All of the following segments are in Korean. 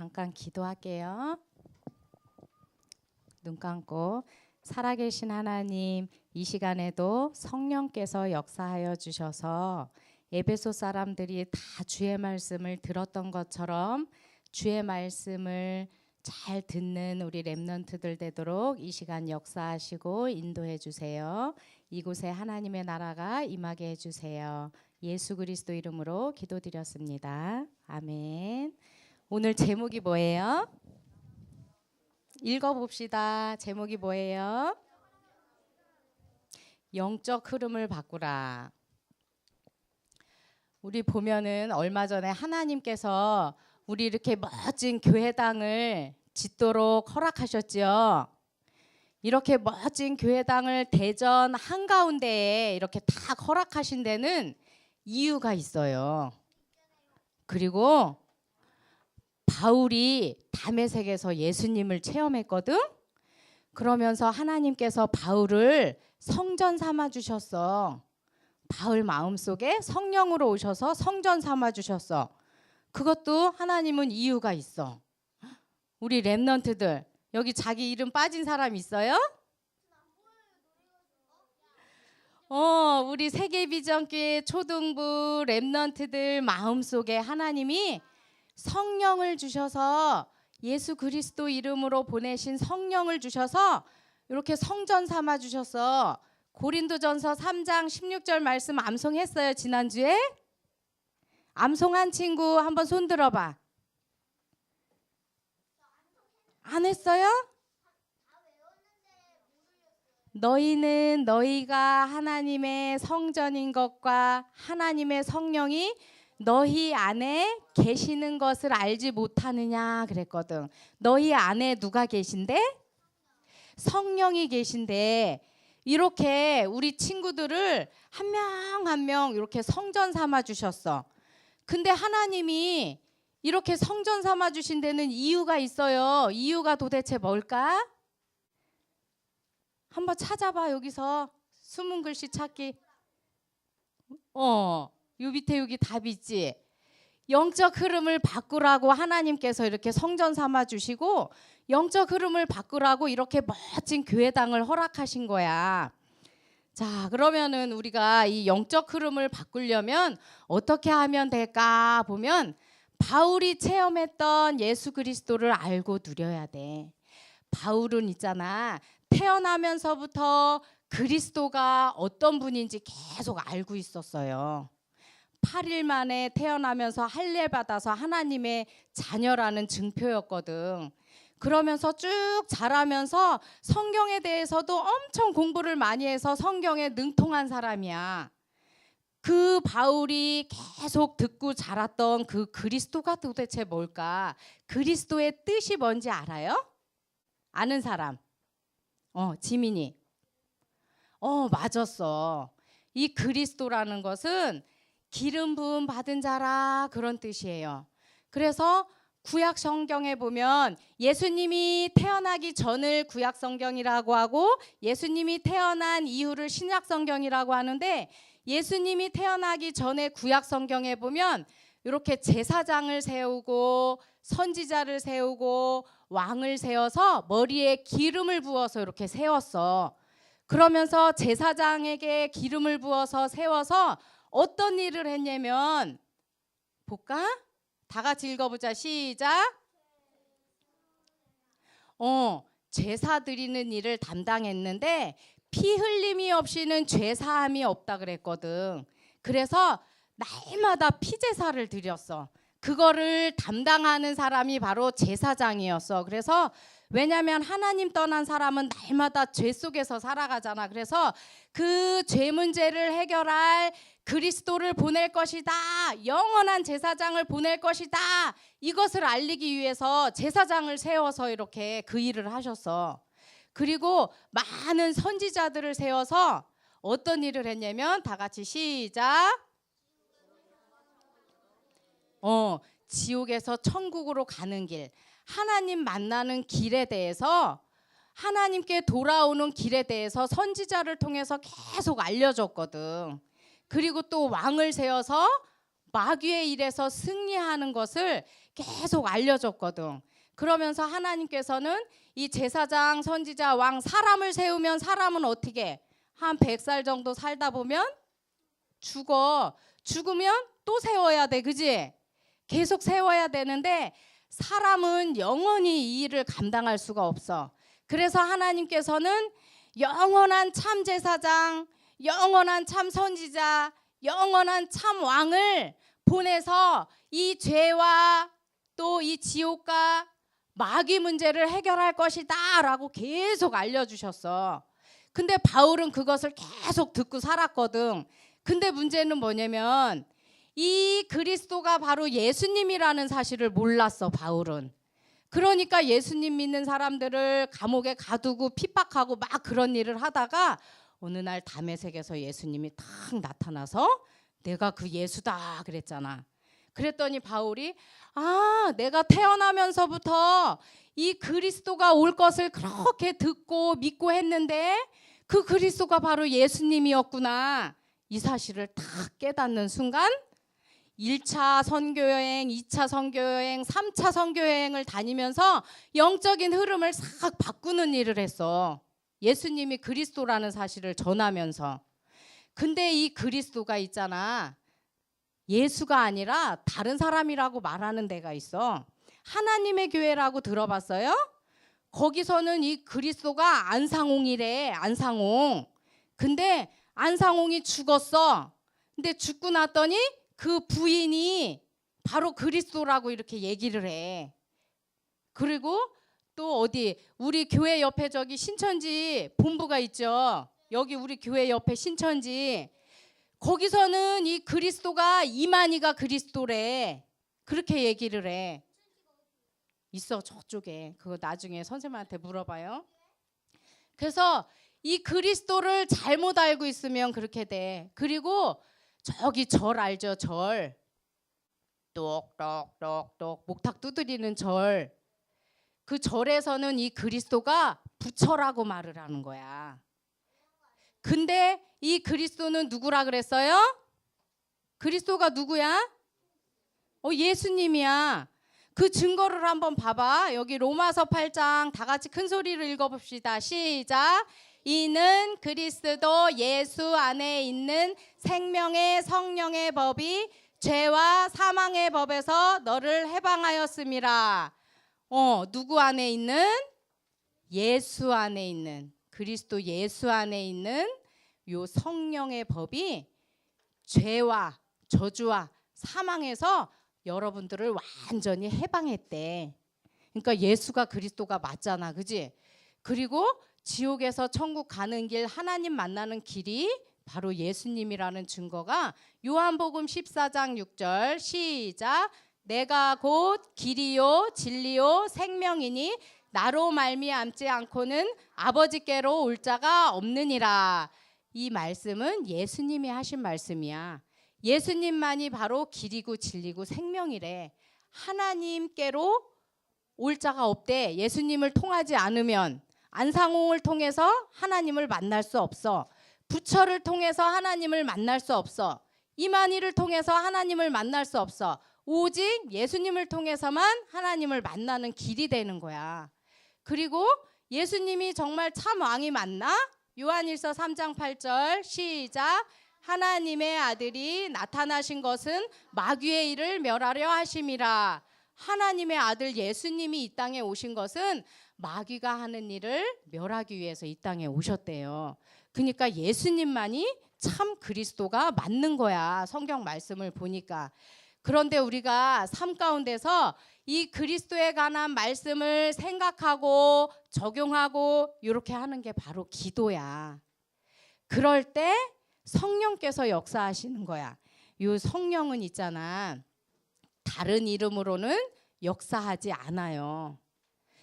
잠깐 기도할게요. 눈 감고 살아계신 하나님, 이 시간에도 성령께서 역사하여 주셔서 에베소 사람들이 다 주의 말씀을 들었던 것처럼 주의 말씀을 잘 듣는 우리 렘넌트들 되도록 이 시간 역사하시고 인도해 주세요. 이곳에 하나님의 나라가 임하게 해주세요. 예수 그리스도 이름으로 기도드렸습니다. 아멘. 오늘 제목이 뭐예요? 읽어봅시다. 제목이 뭐예요? 영적 흐름을 바꾸라. 우리 보면은 얼마 전에 하나님께서 우리 이렇게 멋진 교회당을 짓도록 허락하셨죠. 이렇게 멋진 교회당을 대전 한가운데에 이렇게 딱 허락하신 데는 이유가 있어요. 그리고 바울이 다메섹에서 예수님을 체험했거든. 그러면서 하나님께서 바울을 성전 삼아 주셨어. 바울 마음속에 성령으로 오셔서 성전 삼아 주셨어. 그것도 하나님은 이유가 있어. 우리 렘넌트들 여기 자기 이름 빠진 사람 있어요? 우리 세계비전교회 초등부 렘넌트들 마음속에 하나님이 성령을 주셔서 예수 그리스도 이름으로 보내신 성령을 주셔서 이렇게 성전 삼아 주셨어. 고린도전서 3장 16절 말씀 암송했어요. 지난주에 암송한 친구 한번 손 들어봐. 안 했어요? 너희는 너희가 하나님의 성전인 것과 하나님의 성령이 너희 안에 계시는 것을 알지 못하느냐 그랬거든. 너희 안에 누가 계신데? 성령이 계신데 이렇게 우리 친구들을 한 명 한 명 이렇게 성전 삼아 주셨어. 근데 하나님이 이렇게 성전 삼아 주신 데는 이유가 있어요. 이유가 도대체 뭘까? 한번 찾아봐. 여기서 숨은 글씨 찾기. 요 밑에 여기 답이 있지. 영적 흐름을 바꾸라고 하나님께서 이렇게 성전 삼아 주시고 영적 흐름을 바꾸라고 이렇게 멋진 교회당을 허락하신 거야. 자, 그러면은 우리가 이 영적 흐름을 바꾸려면 어떻게 하면 될까 보면 바울이 체험했던 예수 그리스도를 알고 누려야 돼. 바울은 있잖아. 태어나면서부터 그리스도가 어떤 분인지 계속 알고 있었어요. 8일 만에 태어나면서 할례 받아서 하나님의 자녀라는 증표였거든. 그러면서 쭉 자라면서 성경에 대해서도 엄청 공부를 많이 해서 성경에 능통한 사람이야. 그 바울이 계속 듣고 자랐던 그 그리스도가 도대체 뭘까? 그리스도의 뜻이 뭔지 알아요? 아는 사람? 지민이. 맞았어. 이 그리스도라는 것은 기름 부음 받은 자라 그런 뜻이에요. 그래서 구약 성경에 보면 예수님이 태어나기 전을 구약 성경이라고 하고 예수님이 태어난 이후를 신약 성경이라고 하는데 예수님이 태어나기 전에 구약 성경에 보면 이렇게 제사장을 세우고 선지자를 세우고 왕을 세워서 머리에 기름을 부어서 이렇게 세웠어. 그러면서 제사장에게 기름을 부어서 세워서 어떤 일을 했냐면 볼까? 다 같이 읽어보자. 시작. 제사 드리는 일을 담당했는데 피 흘림이 없이는 죄 사함이 없다 그랬거든. 그래서 날마다 피제사를 드렸어. 그거를 담당하는 사람이 바로 제사장이었어. 그래서 왜냐하면 하나님 떠난 사람은 날마다 죄 속에서 살아가잖아. 그래서 그 죄 문제를 해결할 그리스도를 보낼 것이다. 영원한 제사장을 보낼 것이다. 이것을 알리기 위해서 제사장을 세워서 이렇게 그 일을 하셨어. 그리고 많은 선지자들을 세워서 어떤 일을 했냐면 다 같이 시작. 지옥에서 천국으로 가는 길, 하나님 만나는 길에 대해서 하나님께 돌아오는 길에 대해서 선지자를 통해서 계속 알려줬거든. 그리고 또 왕을 세워서 마귀의 일에서 승리하는 것을 계속 알려줬거든. 그러면서 하나님께서는 이 제사장, 선지자, 왕 사람을 세우면 사람은 어떻게 한 100살 정도 살다 보면 죽어. 죽으면 또 세워야 돼. 그지? 계속 세워야 되는데 사람은 영원히 이 일을 감당할 수가 없어. 그래서 하나님께서는 영원한 참 제사장, 영원한 참 선지자, 영원한 참 왕을 보내서 이 죄와 또 이 지옥과 마귀 문제를 해결할 것이다 라고 계속 알려주셨어. 근데 바울은 그것을 계속 듣고 살았거든. 근데 문제는 뭐냐면 이 그리스도가 바로 예수님이라는 사실을 몰랐어, 바울은. 그러니까 예수님 믿는 사람들을 감옥에 가두고 핍박하고 막 그런 일을 하다가 어느 날 다메섹에서 예수님이 탁 나타나서 내가 그 예수다 그랬잖아. 그랬더니 바울이 내가 태어나면서부터 이 그리스도가 올 것을 그렇게 듣고 믿고 했는데 그 그리스도가 바로 예수님이었구나. 이 사실을 딱 깨닫는 순간 1차 선교여행, 2차 선교여행, 3차 선교여행을 다니면서 영적인 흐름을 싹 바꾸는 일을 했어. 예수님이 그리스도라는 사실을 전하면서. 근데 이 그리스도가 있잖아. 예수가 아니라 다른 사람이라고 말하는 데가 있어. 하나님의 교회라고 들어봤어요? 거기서는 이 그리스도가 안상홍이래. 안상홍. 근데 안상홍이 죽었어. 근데 죽고 났더니 그 부인이 바로 그리스도라고 이렇게 얘기를 해. 그리고 또 어디 우리 교회 옆에 저기 신천지 본부가 있죠. 여기 우리 교회 옆에 신천지. 거기서는 이 그리스도가 이만희가 그리스도래. 그렇게 얘기를 해. 있어 저쪽에. 그거 나중에 선생님한테 물어봐요. 그래서 이 그리스도를 잘못 알고 있으면 그렇게 돼. 그리고 저기 절 알죠? 절. 똑똑똑똑 목탁 두드리는 절. 그 절에서는 이 그리스도가 부처라고 말을 하는 거야. 근데 이 그리스도는 누구라 그랬어요? 그리스도가 누구야? 예수님이야. 그 증거를 한번 봐봐. 여기 로마서 8장 다 같이 큰 소리로 읽어봅시다. 시작. 이는 그리스도 예수 안에 있는 생명의 성령의 법이 죄와 사망의 법에서 너를 해방하였음이라. 누구 안에 있는? 예수 안에 있는, 그리스도 예수 안에 있는 요 성령의 법이 죄와 저주와 사망에서 여러분들을 완전히 해방했대. 그러니까 예수가 그리스도가 맞잖아. 그지? 그리고 지옥에서 천국 가는 길, 하나님 만나는 길이 바로 예수님이라는 증거가 요한복음 14장 6절 시작. 내가 곧 길이요 진리요 생명이니 나로 말미암지 않고는 아버지께로 올 자가 없느니라. 이 말씀은 예수님이 하신 말씀이야. 예수님만이 바로 길이고 진리고 생명이래. 하나님께로 올 자가 없대. 예수님을 통하지 않으면. 안상홍을 통해서 하나님을 만날 수 없어. 부처를 통해서 하나님을 만날 수 없어. 이만희를 통해서 하나님을 만날 수 없어. 오직 예수님을 통해서만 하나님을 만나는 길이 되는 거야. 그리고 예수님이 정말 참 왕이 맞나? 요한일서 3장 8절 시작. 하나님의 아들이 나타나신 것은 마귀의 일을 멸하려 하심이라. 하나님의 아들 예수님이 이 땅에 오신 것은 마귀가 하는 일을 멸하기 위해서 이 땅에 오셨대요. 그러니까 예수님만이 참 그리스도가 맞는 거야. 성경 말씀을 보니까. 그런데 우리가 삶 가운데서 이 그리스도에 관한 말씀을 생각하고 적용하고 이렇게 하는 게 바로 기도야. 그럴 때 성령께서 역사하시는 거야. 이 성령은 있잖아. 다른 이름으로는 역사하지 않아요.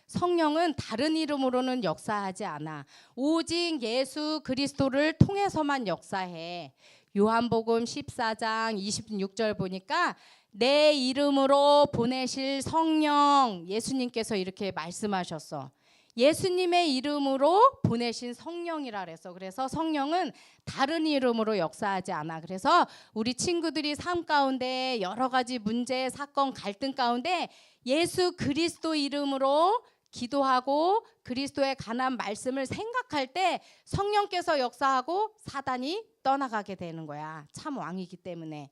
성령은 다른 이름으로는 역사하지 않아. 오직 예수 그리스도를 통해서만 역사해. 요한복음 14장 26절 보니까 내 이름으로 보내실 성령, 예수님께서 이렇게 말씀하셨어. 예수님의 이름으로 보내신 성령이라 그랬어. 그래서 성령은 다른 이름으로 역사하지 않아. 그래서 우리 친구들이 삶 가운데 여러 가지 문제, 사건, 갈등 가운데 예수 그리스도 이름으로 기도하고 그리스도에 관한 말씀을 생각할 때 성령께서 역사하고 사단이 떠나가게 되는 거야. 참 왕이기 때문에.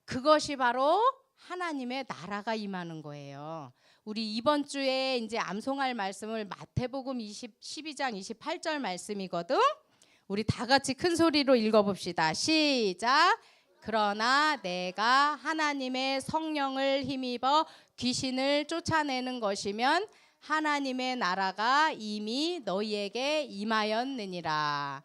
그것이 바로 하나님의 나라가 임하는 거예요. 우리 이번 주에 이제 암송할 말씀을 마태복음 12장 28절 말씀이거든. 우리 다 같이 큰 소리로 읽어봅시다. 시작. 그러나 내가 하나님의 성령을 힘입어 귀신을 쫓아내는 것이면 하나님의 나라가 이미 너희에게 임하였느니라.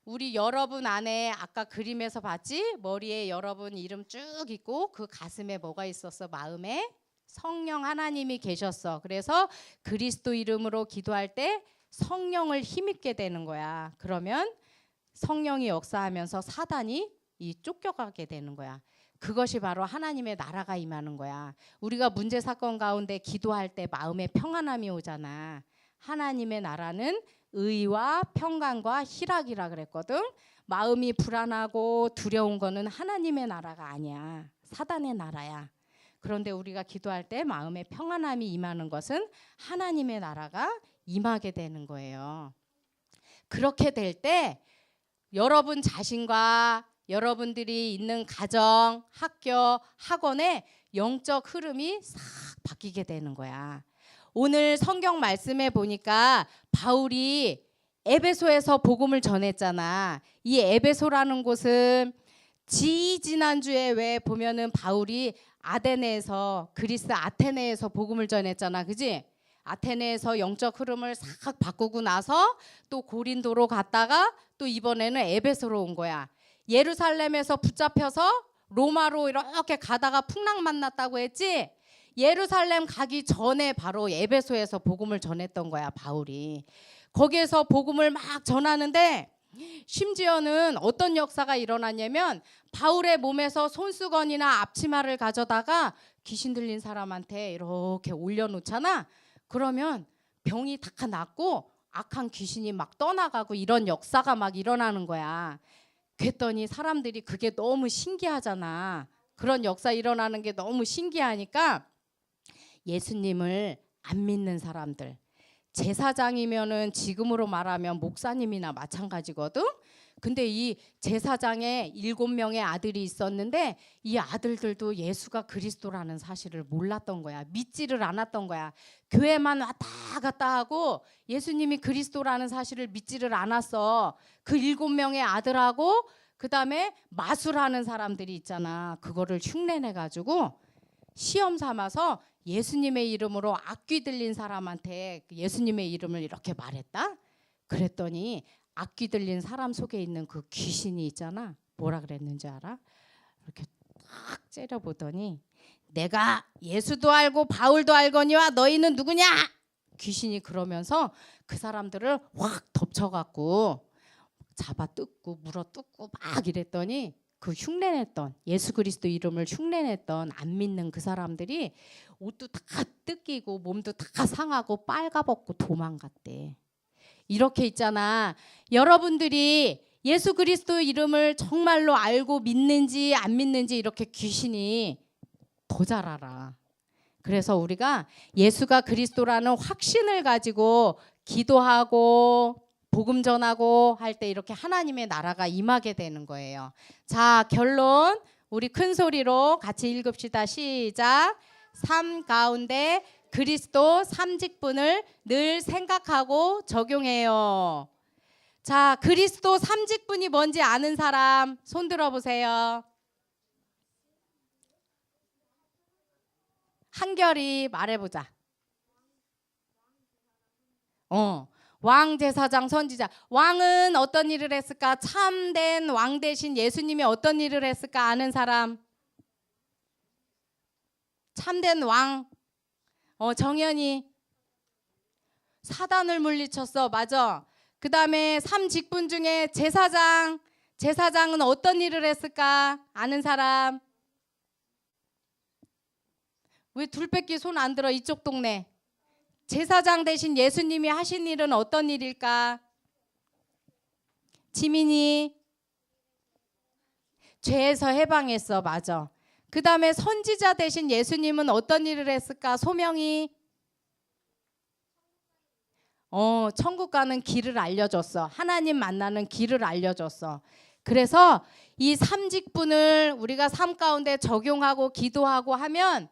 우리 여러분 안에 아까 그림에서 봤지? 머리에 여러분 이름 쭉 있고 그 가슴에 뭐가 있었어? 마음에 성령 하나님이 계셨어. 그래서 그리스도 이름으로 기도할 때 성령을 힘입게 되는 거야. 그러면 성령이 역사하면서 사단이 쫓겨가게 되는 거야. 그것이 바로 하나님의 나라가 임하는 거야. 우리가 문제 사건 가운데 기도할 때 마음에 평안함이 오잖아. 하나님의 나라는 의와 평강과 희락이라 그랬거든. 마음이 불안하고 두려운 거는 하나님의 나라가 아니야. 사단의 나라야. 그런데 우리가 기도할 때 마음에 평안함이 임하는 것은 하나님의 나라가 임하게 되는 거예요. 그렇게 될 때 여러분 자신과 여러분들이 있는 가정, 학교, 학원의 영적 흐름이 싹 바뀌게 되는 거야. 오늘 성경 말씀에 보니까 바울이 에베소에서 복음을 전했잖아. 이 에베소라는 곳은 지난주에 왜 보면은 바울이 아테네에서 그리스 아테네에서 복음을 전했잖아. 그지? 아테네에서 영적 흐름을 싹 바꾸고 나서 또 고린도로 갔다가 또 이번에는 에베소로 온 거야. 예루살렘에서 붙잡혀서 로마로 이렇게 가다가 풍랑 만났다고 했지? 예루살렘 가기 전에 바로 에베소에서 복음을 전했던 거야, 바울이. 거기에서 복음을 막 전하는데 심지어는 어떤 역사가 일어났냐면 바울의 몸에서 손수건이나 앞치마를 가져다가 귀신 들린 사람한테 이렇게 올려놓잖아. 그러면 병이 다 낫고 악한 귀신이 막 떠나가고 이런 역사가 막 일어나는 거야. 그랬더니 사람들이 그게 너무 신기하잖아. 그런 역사 일어나는 게 너무 신기하니까 예수님을 안 믿는 사람들, 제사장이면은 지금으로 말하면 목사님이나 마찬가지거든. 근데 이 제사장에 7명의 아들이 있었는데 이 아들들도 예수가 그리스도라는 사실을 몰랐던 거야. 믿지를 않았던 거야. 교회만 왔다 갔다 하고 예수님이 그리스도라는 사실을 믿지를 않았어. 그 7명의 아들하고 그 다음에 마술하는 사람들이 있잖아. 그거를 흉내내가지고 시험 삼아서 예수님의 이름으로 악귀 들린 사람한테 예수님의 이름을 이렇게 말했다. 그랬더니 악귀 들린 사람 속에 있는 그 귀신이 있잖아. 뭐라 그랬는지 알아? 이렇게 딱 째려보더니 내가 예수도 알고 바울도 알거니와 너희는 누구냐? 귀신이 그러면서 그 사람들을 확 덮쳐갖고 잡아 뜯고 물어 뜯고 막 이랬더니 그 흉내냈던 예수 그리스도 이름을 흉내냈던 안 믿는 그 사람들이 옷도 다 뜯기고 몸도 다 상하고 빨가벗고 도망갔대. 이렇게 있잖아. 여러분들이 예수 그리스도 이름을 정말로 알고 믿는지 안 믿는지 이렇게 귀신이 더 잘 알아. 그래서 우리가 예수가 그리스도라는 확신을 가지고 기도하고 복음 전하고 할 때 이렇게 하나님의 나라가 임하게 되는 거예요. 자, 결론 우리 큰 소리로 같이 읽읍시다. 시작. 삶 가운데 그리스도 삼직분을 늘 생각하고 적용해요. 자, 그리스도 삼직분이 뭔지 아는 사람 손 들어보세요. 한결이 말해보자. 왕, 제사장, 선지자. 왕은 어떤 일을 했을까? 참된 왕 대신 예수님이 어떤 일을 했을까? 아는 사람? 참된 왕. 정연이 사단을 물리쳤어. 맞아. 그 다음에 삼직분 중에 제사장. 제사장은 어떤 일을 했을까? 아는 사람? 왜 둘밖에 손 안 들어? 이쪽 동네. 제사장 대신 예수님이 하신 일은 어떤 일일까? 지민이 죄에서 해방했어. 맞아. 그 다음에 선지자 대신 예수님은 어떤 일을 했을까? 소명이 천국 가는 길을 알려줬어. 하나님 만나는 길을 알려줬어. 그래서 이 삼직분을 우리가 삶 가운데 적용하고 기도하고 하면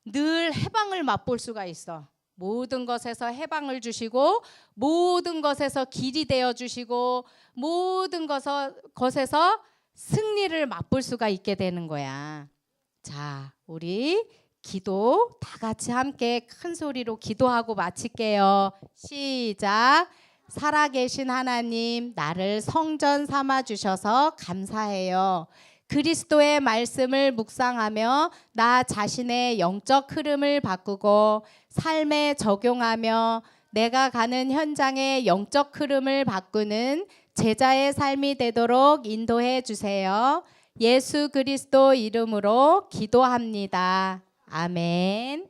늘 해방을 맛볼 수가 있어. 모든 것에서 해방을 주시고 모든 것에서 길이 되어 주시고 모든 것에서 승리를 맛볼 수가 있게 되는 거야. 자, 우리 기도 다 같이 함께 큰 소리로 기도하고 마칠게요. 시작. 살아계신 하나님, 나를 성전 삼아 주셔서 감사해요. 그리스도의 말씀을 묵상하며 나 자신의 영적 흐름을 바꾸고 삶에 적용하며 내가 가는 현장의 영적 흐름을 바꾸는 제자의 삶이 되도록 인도해 주세요. 예수 그리스도 이름으로 기도합니다. 아멘.